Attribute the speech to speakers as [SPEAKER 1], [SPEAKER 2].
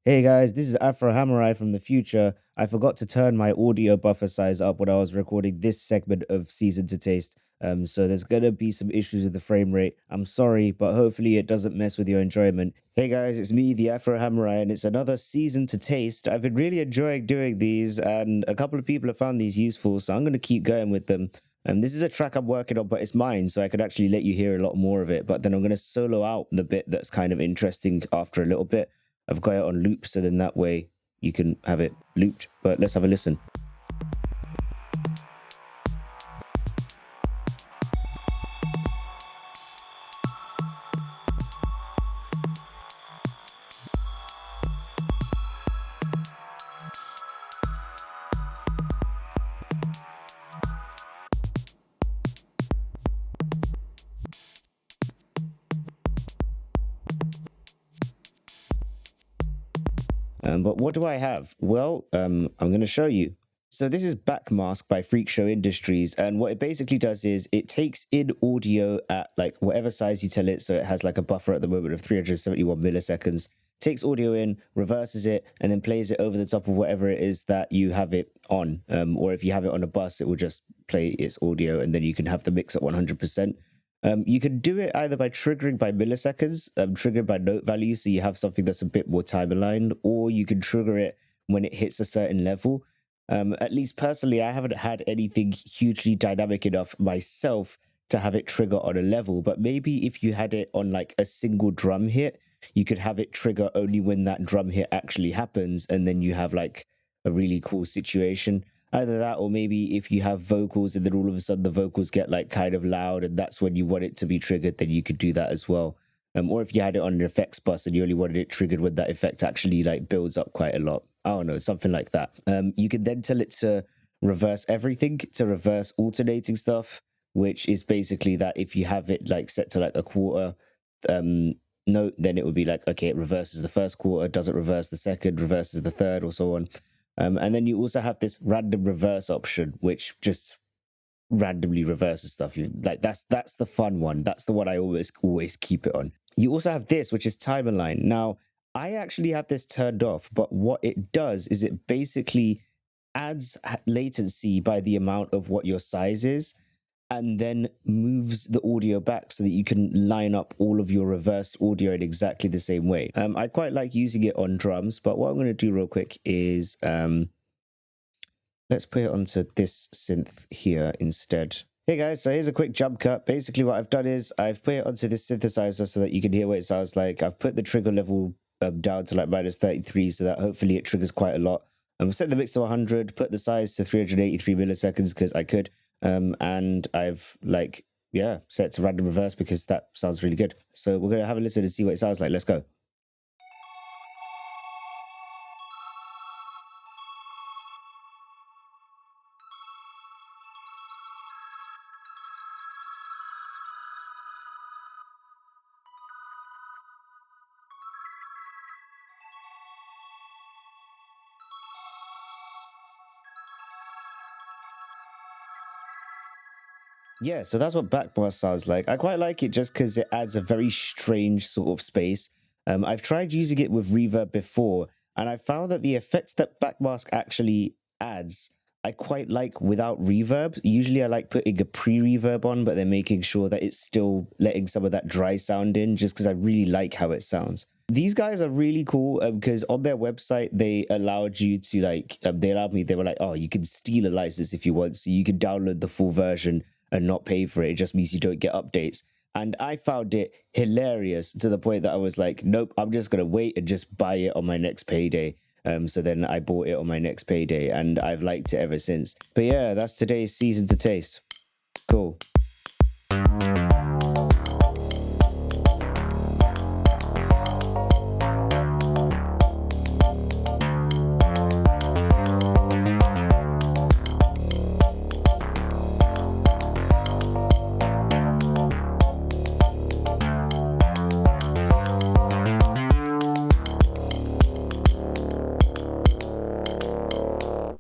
[SPEAKER 1] Hey guys, this is Afro Hamurai from the future. I forgot to turn my audio buffer size up when I was recording this segment of Season to Taste. So there's gonna be some issues with the frame rate. I'm sorry, but hopefully it doesn't mess with your enjoyment. Hey guys, it's me, the Afro Hamurai, and it's another Season to Taste. I've been really enjoying doing these, and a couple of people have found these useful, so I'm gonna keep going with them. This is a track I'm working on, but it's mine, so I could actually let you hear a lot more of it. But then I'm gonna solo out the bit that's kind of interesting after a little bit. I've got it on loop, so then that way you can have it looped. But let's have a listen. But what do I have? Well, I'm going to show you. So this is Backmask by Freakshow Industries, and what it basically does is it takes in audio at like whatever size you tell it. So it has like a buffer at the moment of 371 milliseconds. Takes audio in, reverses it, and then plays it over the top of whatever it is that you have it on. Or if you have it on a bus, it will just play its audio, and then you can have the mix at 100%. You can do it either by triggering by milliseconds, triggered by note value, so you have something that's a bit more time aligned, or you can trigger it when it hits a certain level. At least personally, I haven't had anything hugely dynamic enough myself to have it trigger on a level, but maybe if you had it on like a single drum hit, you could have it trigger only when that drum hit actually happens, and then you have like a really cool situation. Either that, or maybe if you have vocals and then all of a sudden the vocals get like kind of loud and that's when you want it to be triggered, then you could do that as well. Or if you had it on an effects bus and you only wanted it triggered when that effect actually like builds up quite a lot. I don't know, something like that. You can then tell it to reverse everything, to reverse alternating stuff, which is basically that if you have it like set to like a quarter note, then it would be like, okay, it reverses the first quarter, doesn't reverse the second, reverses the third, or so on. And then you also have this random reverse option, which just randomly reverses stuff. You like that's the fun one. That's the one I always keep it on. You also have this, which is timer line. Now, I actually have this turned off, but what it does is it basically adds latency by the amount of what your size is, and then moves the audio back so that you can line up all of your reversed audio in exactly the same way. I quite like using it on drums, but what I'm going to do real quick is let's put it onto this synth here instead. Hey guys, so here's a quick jump cut. Basically what I've done is I've put it onto this synthesizer so that you can hear what it sounds like. I've put the trigger level down to like -33 so that hopefully it triggers quite a lot. Set the mix to 100, put the size to 383 milliseconds because I could. And I've like, yeah, set to random reverse because that sounds really good. So we're going to have a listen and see what it sounds like. Let's go. Yeah, so that's what Backmask sounds like. I quite like it just because it adds a very strange sort of space. I've tried using it with reverb before, and I found that the effects that Backmask actually adds, I quite like without reverb. Usually I like putting a pre-reverb on, but then making sure that it's still letting some of that dry sound in, just because I really like how it sounds. These guys are really cool because on their website, they allowed you to like, they were like, oh, you can steal a license if you want. So you can download the full version and not pay for it. It just means you don't get updates. And I found it hilarious to the point that I was like, nope, I'm just going to wait and just buy it on my next payday. So then I bought it on my next payday and I've liked it ever since. But yeah, that's today's Season to Taste. Cool.